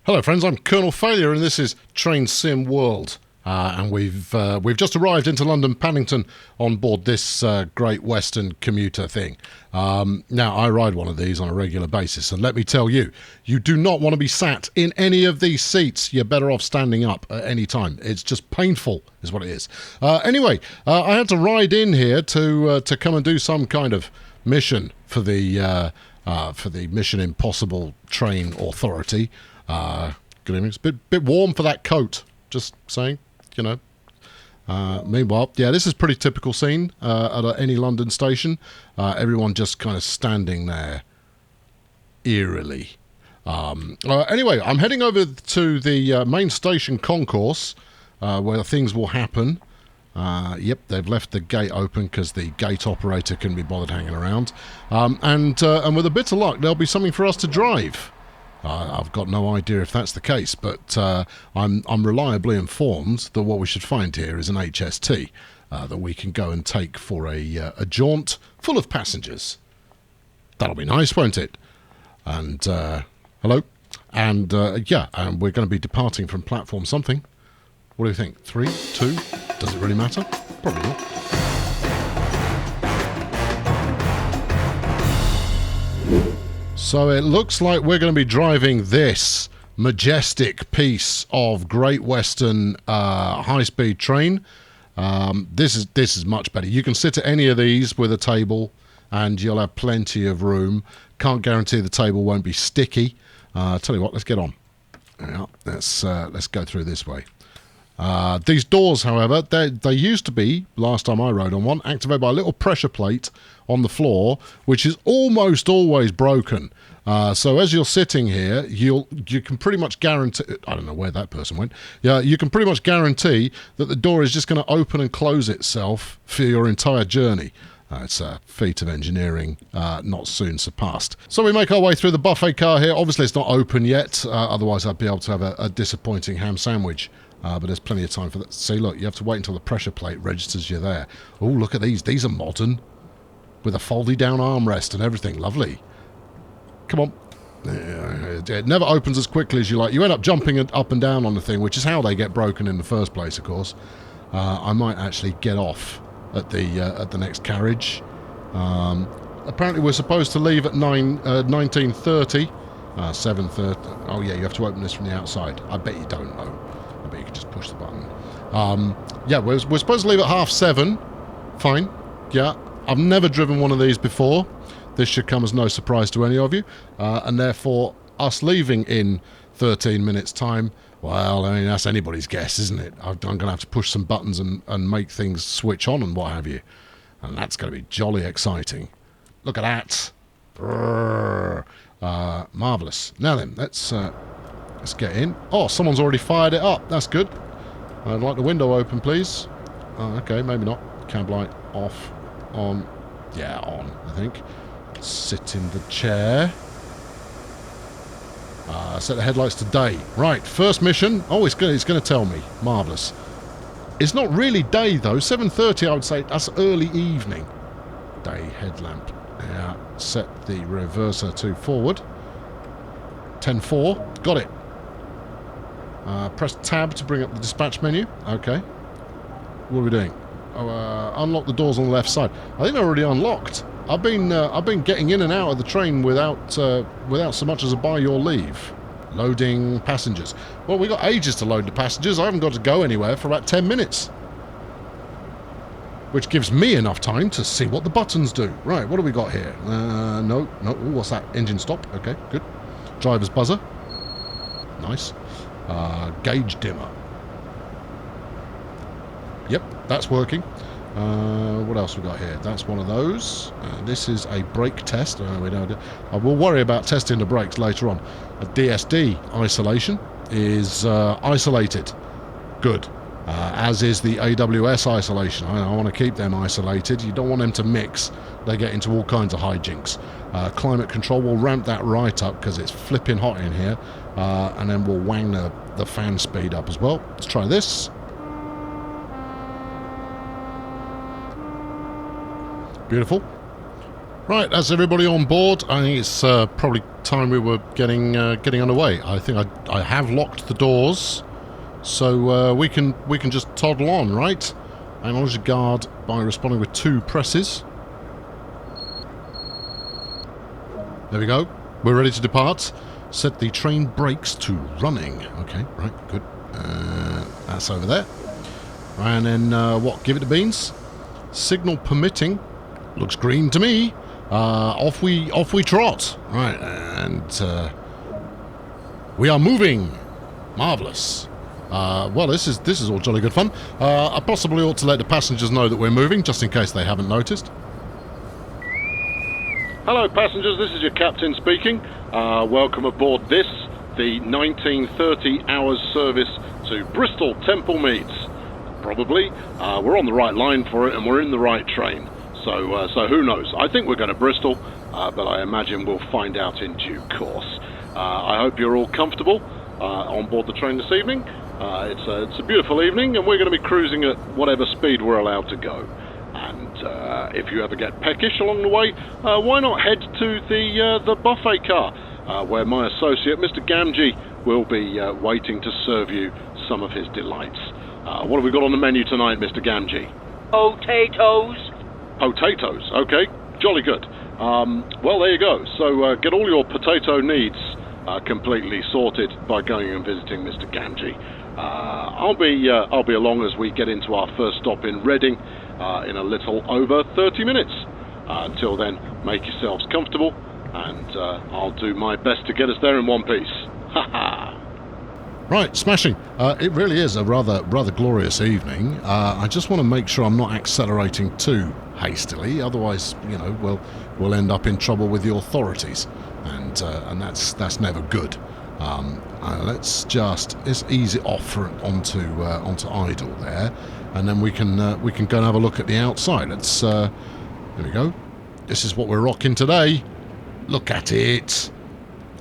Hello friends, I'm Colonel Failure and this is Train Sim World. And we've just arrived into London Paddington on board this Great Western commuter thing. Now, I ride one of these on a regular basis, and let me tell you, you do not want to be sat in any of these seats. You're better off standing up at any time. It's just painful, is what it is. Anyway, I had to ride in here to come and do some kind of mission for the Mission Impossible Train Authority. Good evening. It's a bit warm for that coat, just saying. You know. Meanwhile, yeah, this is a pretty typical scene at any London station. Everyone just kind of standing there eerily. Anyway, I'm heading over to the main station concourse where things will happen. Yep, they've left the gate open because the gate operator couldn't be bothered hanging around. And with a bit of luck, there'll be something for us to drive. I've got no idea if that's the case, but I'm reliably informed that what we should find here is an HST that we can go and take for a jaunt full of passengers. That'll be nice, won't it? And hello, and yeah, and we're going to be departing from platform something. What do you think? 3, 2? Does it really matter? Probably not. So it looks like we're going to be driving this majestic piece of Great Western high-speed train. This is much better. You can sit at any of these with a table, and you'll have plenty of room. Can't guarantee the table won't be sticky. Tell you what, let's get on. Yeah, let's go through this way. These doors, however, they used to be, last time I rode on one, activated by a little pressure plate on the floor, which is almost always broken. So as you're sitting here, you can pretty much guarantee... I don't know where that person went. Yeah, you can pretty much guarantee that the door is just going to open and close itself for your entire journey. It's a feat of engineering not soon surpassed. So we make our way through the buffet car here. Obviously, it's not open yet. Otherwise, I'd be able to have a disappointing ham sandwich. But there's plenty of time for that. See, look, you have to wait until the pressure plate registers you're there. Oh, look at these. These are modern. With a foldy down armrest and everything. Lovely. Come on. It never opens as quickly as you like. You end up jumping up and down on the thing, which is how they get broken in the first place, of course. I might actually get off at the next carriage. Apparently we're supposed to leave at 19:30. 7:30. Oh, yeah, you have to open this from the outside. I bet you don't know. I bet you can just push the button. Yeah, we're supposed to leave at 7:30. Fine. Yeah, I've never driven one of these before. This should come as no surprise to any of you. And therefore, us leaving in 13 minutes' time, well, I mean, that's anybody's guess, isn't it? I'm going to have to push some buttons and make things switch on and what have you. And that's going to be jolly exciting. Look at that. Marvellous. Now then, let's get in. Oh, someone's already fired it up. That's good. I'd like the window open, please. Oh, okay, maybe not. Cab light off. On. Yeah, on, I think. Sit in the chair. Set the headlights to day. Right, first mission. Oh, it's going to tell me. Marvellous. It's not really day, though. 7:30, I would say. That's early evening. Day headlamp. Yeah, set the reverser to forward. 10:4. Got it. Press tab to bring up the dispatch menu. Okay. What are we doing? Oh, unlock the doors on the left side. I think they're already unlocked. I've been getting in and out of the train without so much as a by your leave. Loading passengers. Well, we got ages to load the passengers. I haven't got to go anywhere for about 10 minutes. Which gives me enough time to see what the buttons do. Right, what do we got here? No. Ooh, what's that? Engine stop. Okay, good. Driver's buzzer. Nice. Gauge dimmer. Yep, that's working. What else we got here? That's one of those. This is a brake test. I will worry about testing the brakes later on. A DSD isolation is isolated. Good. As is the AWS isolation. I want to keep them isolated. You don't want them to mix. They get into all kinds of hijinks. Climate control will ramp that right up because it's flipping hot in here. And then we'll wang the fan speed up as well. Let's try this. Beautiful. Right, that's everybody on board. I think it's probably time we were getting underway. I think I have locked the doors, so we can just toddle on, right? Acknowledge the guard by responding with 2 presses. There we go. We're ready to depart. Set the train brakes to running. Okay, right, good. That's over there. And then what? Give it the beans. Signal permitting. Looks green to me. Off we trot. Right, and we are moving. Marvellous. Well, this is all jolly good fun. I possibly ought to let the passengers know that we're moving, just in case they haven't noticed. Hello, passengers. This is your captain speaking. Welcome aboard this, the 1930 hours service to Bristol Temple Meads. Probably. We're on the right line for it, and we're in the right train. So who knows? I think we're going to Bristol, but I imagine we'll find out in due course. I hope you're all comfortable on board the train this evening. It's a beautiful evening, and we're going to be cruising at whatever speed we're allowed to go. And if you ever get peckish along the way, why not head to the buffet car, where my associate, Mr. Gamgee, will be waiting to serve you some of his delights. What have we got on the menu tonight, Mr. Gamgee? Potatoes. Potatoes, okay, jolly good. Well, there you go. So get all your potato needs completely sorted by going and visiting Mr. Gamgee. I'll be along as we get into our first stop in Reading in a little over 30 minutes. Until then, make yourselves comfortable, and I'll do my best to get us there in one piece. Ha ha! Right, smashing. It really is a rather glorious evening. I just want to make sure I'm not accelerating too hastily, otherwise, you know, we'll end up in trouble with the authorities, and that's never good. Let's just ease it off onto idle there, and then we can go and have a look at the outside. There we go. This is what we're rocking today. Look at it,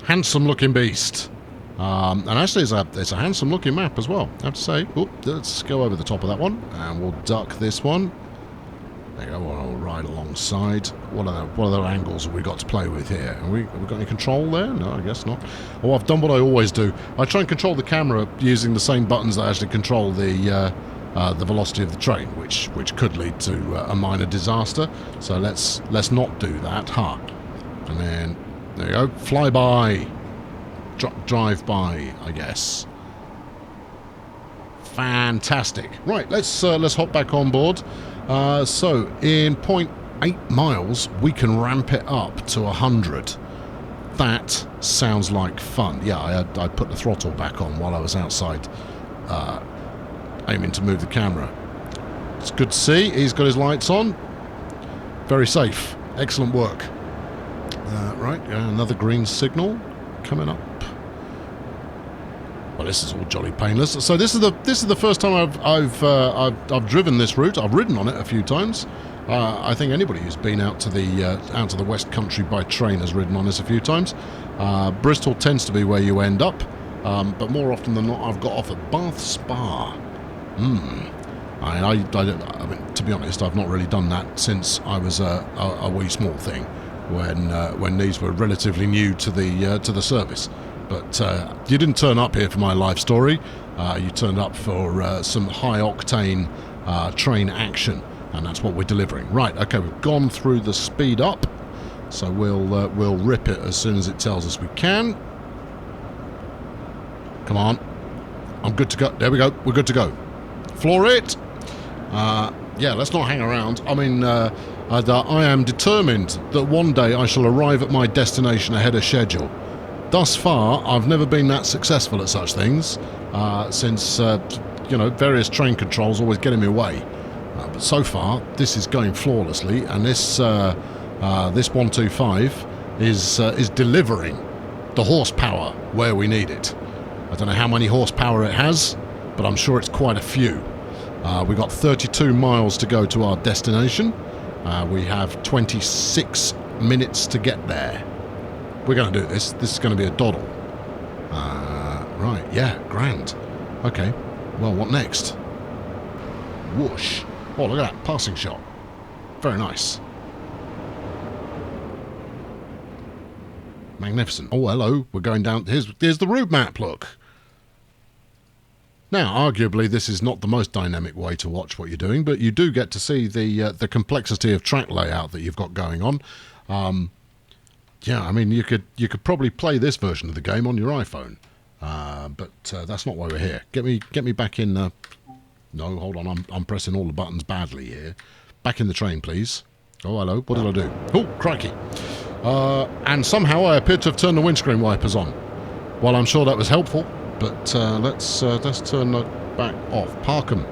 handsome looking beast. And actually, it's a handsome looking map as well, I have to say. Oop, let's go over the top of that one, and we'll duck this one. There you go, we'll ride alongside. What other angles have we got to play with here? Have we got any control there? No, I guess not. Oh, I've done what I always do. I try and control the camera using the same buttons that actually control the velocity of the train, which could lead to a minor disaster. So let's not do that. And then, there you go, fly by. Drive by, I guess. Fantastic. Right, let's hop back on board. So in 0.8 miles, we can ramp it up to 100. That sounds like fun. Yeah, I put the throttle back on while I was outside, aiming to move the camera. It's good to see. He's got his lights on. Very safe. Excellent work. Right, another green signal coming up. Well, this is all jolly painless. So this is the first time I've driven this route. I've ridden on it a few times. I think anybody who's been out to the West Country by train has ridden on this a few times. Bristol tends to be where you end up, but more often than not, I've got off at Bath Spa. I mean, to be honest, I've not really done that since I was a wee small thing, when these were relatively new to the service. But you didn't turn up here for my life story. You turned up for some high-octane train action, and that's what we're delivering. Right, okay, we've gone through the speed up, so we'll rip it as soon as it tells us we can. Come on. I'm good to go. There we go. We're good to go. Floor it. Yeah, let's not hang around. I mean, I am determined that one day I shall arrive at my destination ahead of schedule. Thus far, I've never been that successful at such things, since, various train controls always get in my way. But so far, this is going flawlessly, and this 125 is delivering the horsepower where we need it. I don't know how many horsepower it has, but I'm sure it's quite a few. We've got 32 miles to go to our destination. We have 26 minutes to get there. We're going to do this. This is going to be a doddle. Right, yeah, grand. Okay, well, what next? Whoosh. Oh, look at that, passing shot. Very nice. Magnificent. Oh, hello. We're going down. Here's the route map, look. Now, arguably, this is not the most dynamic way to watch what you're doing, but you do get to see the complexity of track layout that you've got going on. Yeah, I mean, you could probably play this version of the game on your iPhone, but that's not why we're here. Get me back in. No, hold on. I'm pressing all the buttons badly here. Back in the train, please. Oh, hello. What did I do? Oh, crikey. And somehow I appear to have turned the windscreen wipers on. Well, I'm sure that was helpful. But let's turn that back off. Park 'em.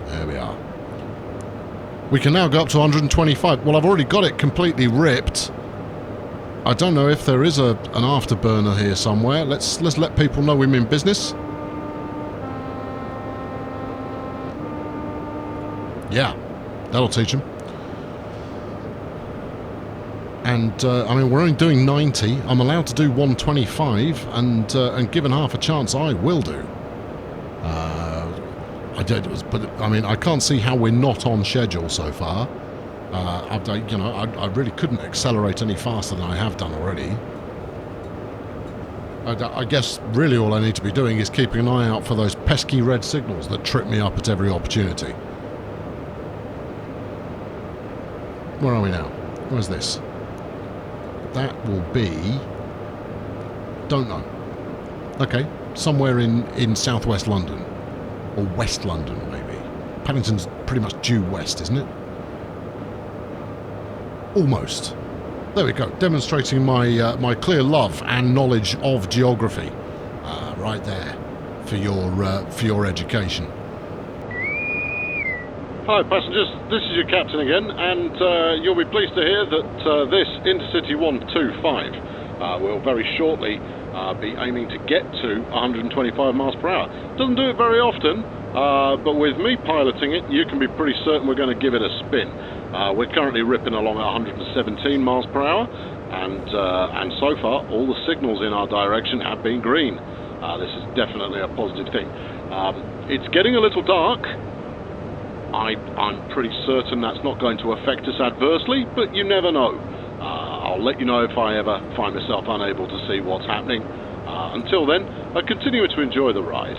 There we are. We can now go up to 125. Well, I've already got it completely ripped. I don't know if there is an afterburner here somewhere. Let's let people know we mean business. Yeah, that'll teach them. And, I mean, we're only doing 90. I'm allowed to do 125, and given half a chance, I will do. But, I mean, I can't see how we're not on schedule so far. I really couldn't accelerate any faster than I have done already. I guess really all I need to be doing is keeping an eye out for those pesky red signals that trip me up at every opportunity. Where are we now? Where's this? That will be... don't know. Okay, somewhere in southwest London. Or West London, maybe. Paddington's pretty much due west, isn't it? Almost. There we go, demonstrating my clear love and knowledge of geography. Right there, for your education. Hi passengers, this is your captain again, and you'll be pleased to hear that this InterCity 125 will very shortly be aiming to get to 125 miles per hour. Doesn't do it very often, but with me piloting it, you can be pretty certain we're going to give it a spin. We're currently ripping along at 117 miles per hour, and so far all the signals in our direction have been green. This is definitely a positive thing. It's getting a little dark. I'm pretty certain that's not going to affect us adversely, but you never know. I'll let you know if I ever find myself unable to see what's happening. Until then, I continue to enjoy the ride.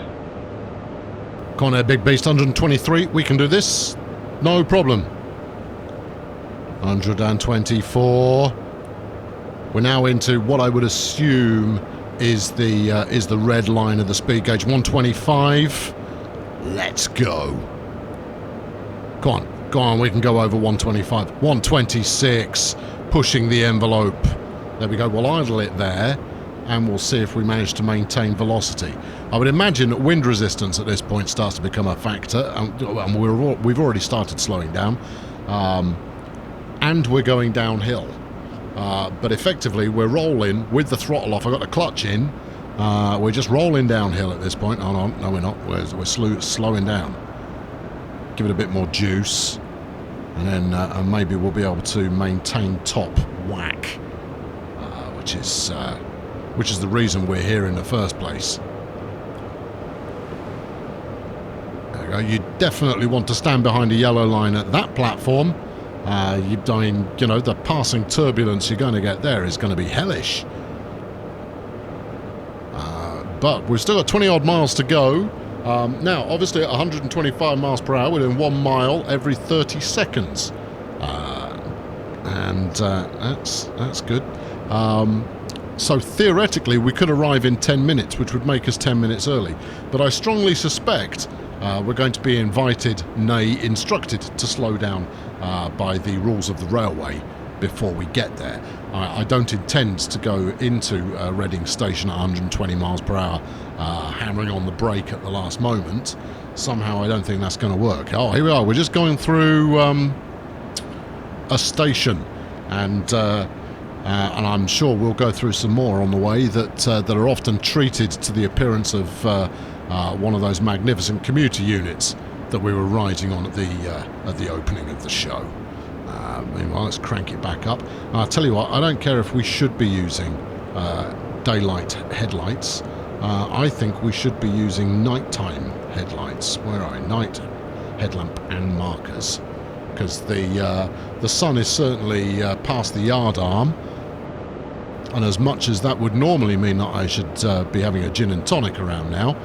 Come on there, big beast, 123. We can do this. No problem. 124. We're now into what I would assume is the red line of the speed gauge. 125. Let's go. Go on, we can go over 125. 126, pushing the envelope. There we go, we'll idle it there, and we'll see if we manage to maintain velocity. I would imagine that wind resistance at this point starts to become a factor, and we've already started slowing down, and we're going downhill. But effectively, we're rolling with the throttle off. I've got the clutch in. We're just rolling downhill at this point. Oh, no, we're not. We're slowing down. Give it a bit more juice, and then and maybe we'll be able to maintain top whack, which is the reason we're here in the first place. There we go. You definitely want to stand behind a yellow line at that platform. The passing turbulence you're going to get there is going to be hellish. But we've still got 20 odd miles to go. Now, obviously at 125 miles per hour, we're doing 1 mile every 30 seconds. That's good. So theoretically, we could arrive in 10 minutes, which would make us 10 minutes early. But I strongly suspect we're going to be invited, nay, instructed to slow down by the rules of the railway before we get there. I don't intend to go into Reading Station at 120 miles per hour, hammering on the brake at the last moment. Somehow I don't think that's going to work. Oh, here we are. We're just going through a station, and I'm sure we'll go through some more on the way that are often treated to the appearance of one of those magnificent commuter units that we were riding on at the opening of the show. Meanwhile, let's crank it back up. I'll tell you what, I don't care if we should be using daylight headlights. I think we should be using nighttime headlights. Where are I? Night headlamp and markers. Because the sun is certainly past the yard arm. And as much as that would normally mean that I should be having a gin and tonic around now,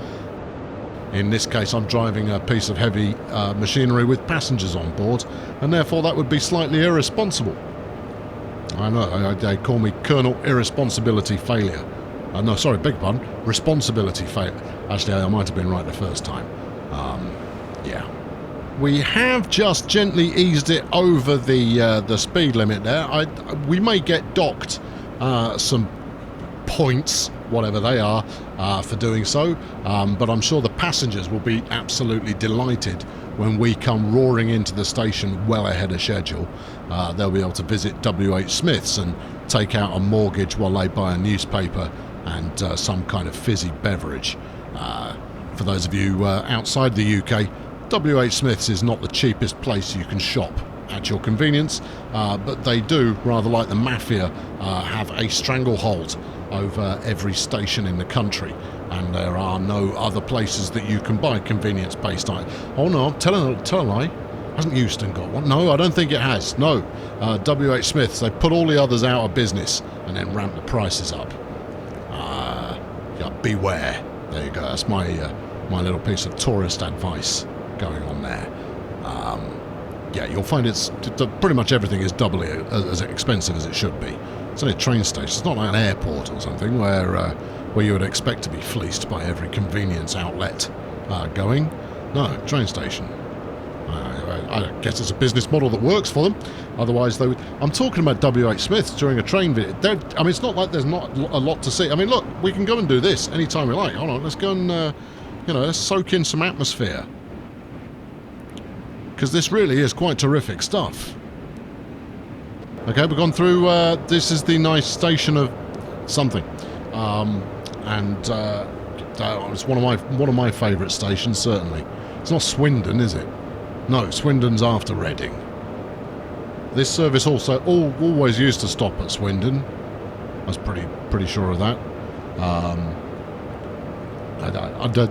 in this case I'm driving a piece of heavy machinery with passengers on board, and therefore that would be slightly irresponsible. I know, they call me Colonel Irresponsibility Failure. No, sorry, beg your pardon, Responsibility Failure. Actually, I might have been right the first time. Yeah. We have just gently eased it over the speed limit there. We may get docked some points, whatever they are, for doing so, but I'm sure the passengers will be absolutely delighted when we come roaring into the station well ahead of schedule. They'll be able to visit WH Smith's and take out a mortgage while they buy a newspaper and some kind of fizzy beverage. For those of you outside the UK, WH Smith's is not the cheapest place you can shop at your convenience, but they do, rather like the mafia, have a stranglehold over every station in the country, and there are no other places that you can buy convenience-based items. Oh no, tell a lie. Hasn't Euston got one? No, I don't think it has. No, WH Smith's, they put all the others out of business and then ramp the prices up. Yeah, beware. There you go. That's my little piece of tourist advice going on there. Yeah, you'll find pretty much everything is doubly as expensive as it should be. It's only a train station. It's not like an airport or something where you would expect to be fleeced by every convenience outlet going. No, train station. I guess it's a business model that works for them. Otherwise, they would. I'm talking about WH Smith's during a train video. I mean, it's not like there's not a lot to see. I mean, look, we can go and do this anytime we like. Hold on, let's go and let's soak in some atmosphere, because this really is quite terrific stuff. Okay, we've gone through. This is the nice station of something, and it's one of my favourite stations. Certainly, it's not Swindon, is it? No, Swindon's after Reading. This service also always used to stop at Swindon. I was pretty sure of that.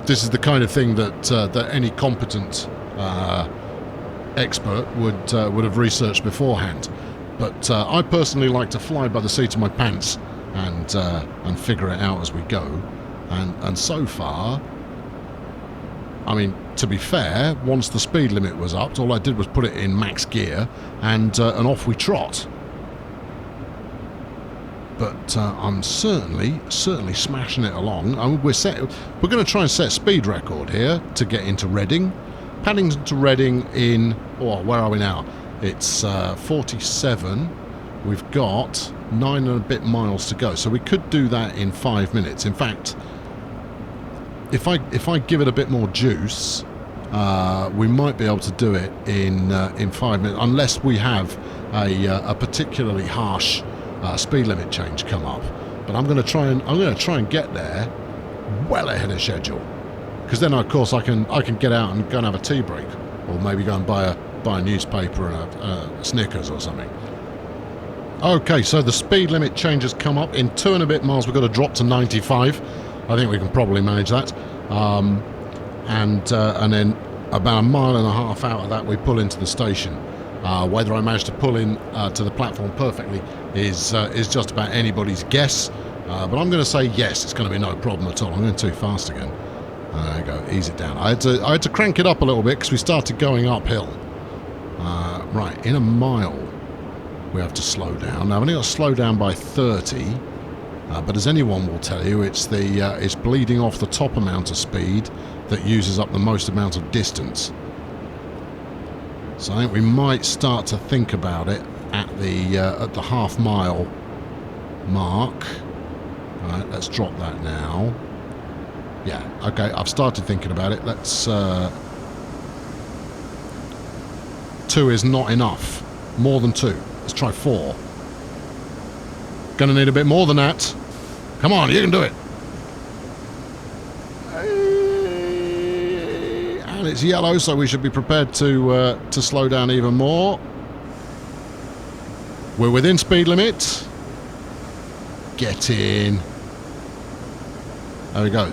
This is the kind of thing that any competent expert would have researched beforehand. But I personally like to fly by the seat of my pants and figure it out as we go. And so far, I mean, to be fair, once the speed limit was upped, all I did was put it in max gear and off we trot. But I'm certainly smashing it along. I mean, we're going to try and set a speed record here to get into Reading. Paddington to Reading in, where are we now? It's 47. We've got 9 and a bit miles to go, so we could do that in 5 minutes. In fact, if I give it a bit more juice, we might be able to do it in 5 minutes, unless we have a particularly harsh speed limit change come up. But I'm going to try and get there well ahead of schedule, because then of course I can get out and go and have a tea break, or maybe go and buy a newspaper and a Snickers or something. Okay, so the speed limit change has come up. In 2 and a bit miles we've got to drop to 95. I think we can probably manage that. And then about a mile and a half out of that we pull into the station. Whether I manage to pull in to the platform perfectly is just about anybody's guess. But I'm going to say yes, it's going to be no problem at all. I'm going too fast again. There you go, ease it down. I had to crank it up a little bit because we started going uphill. Right, in a mile we have to slow down. Now I've only got to slow down by 30. But as anyone will tell you, it's bleeding off the top amount of speed that uses up the most amount of distance. So I think we might start to think about it at the half mile mark. All right, let's drop that now. Yeah, okay, I've started thinking about it. Let's 2 is not enough. More than 2. Let's try 4. Gonna need a bit more than that. Come on, you can do it. And it's yellow, so we should be prepared to slow down even more. We're within speed limit. Get in. There we go.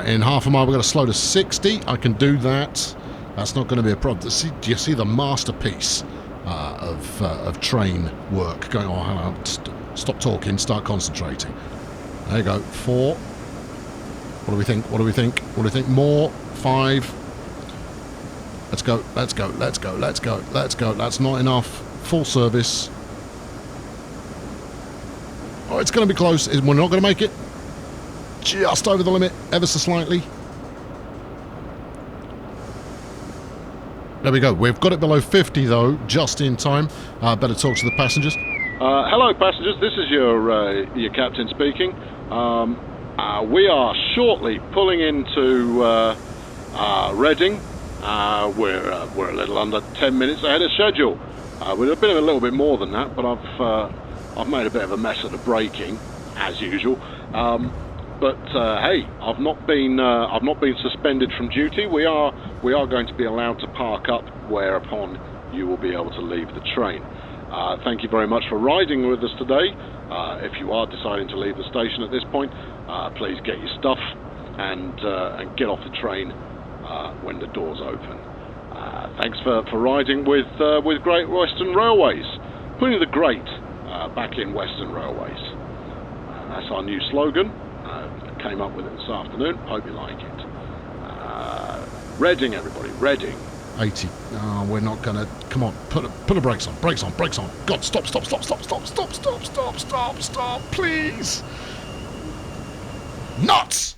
In half a mile, we're going to slow to 60. I can do that. That's not going to be a problem. Do you see the masterpiece of train work going on? Stop talking, start concentrating. There you go. 4. What do we think? What do we think? What do we think? More. 5. Let's go. Let's go. Let's go. Let's go. Let's go. That's not enough. Full service. Oh, it's going to be close. We're not going to make it. Just over the limit, ever so slightly. There we go. We've got it below 50, though, just in time. Better talk to the passengers. Hello, passengers. This is your captain speaking. We are shortly pulling into Reading. We're a little under 10 minutes ahead of schedule. We're a little bit more than that, but I've made a bit of a mess of the braking, as usual. But hey, I've not been suspended from duty. We are going to be allowed to park up, whereupon you will be able to leave the train. Thank you very much for riding with us today. If you are deciding to leave the station at this point, please get your stuff and get off the train when the doors open. Thanks for riding with Great Western Railways, putting the great back in Western Railways. That's our new slogan. Came up with it this afternoon. Hope you like it. Reading, everybody, Reading. 80. Oh, we're not going to... Come on, put the brakes on. Brakes on, brakes on. God, stop, please. Nuts!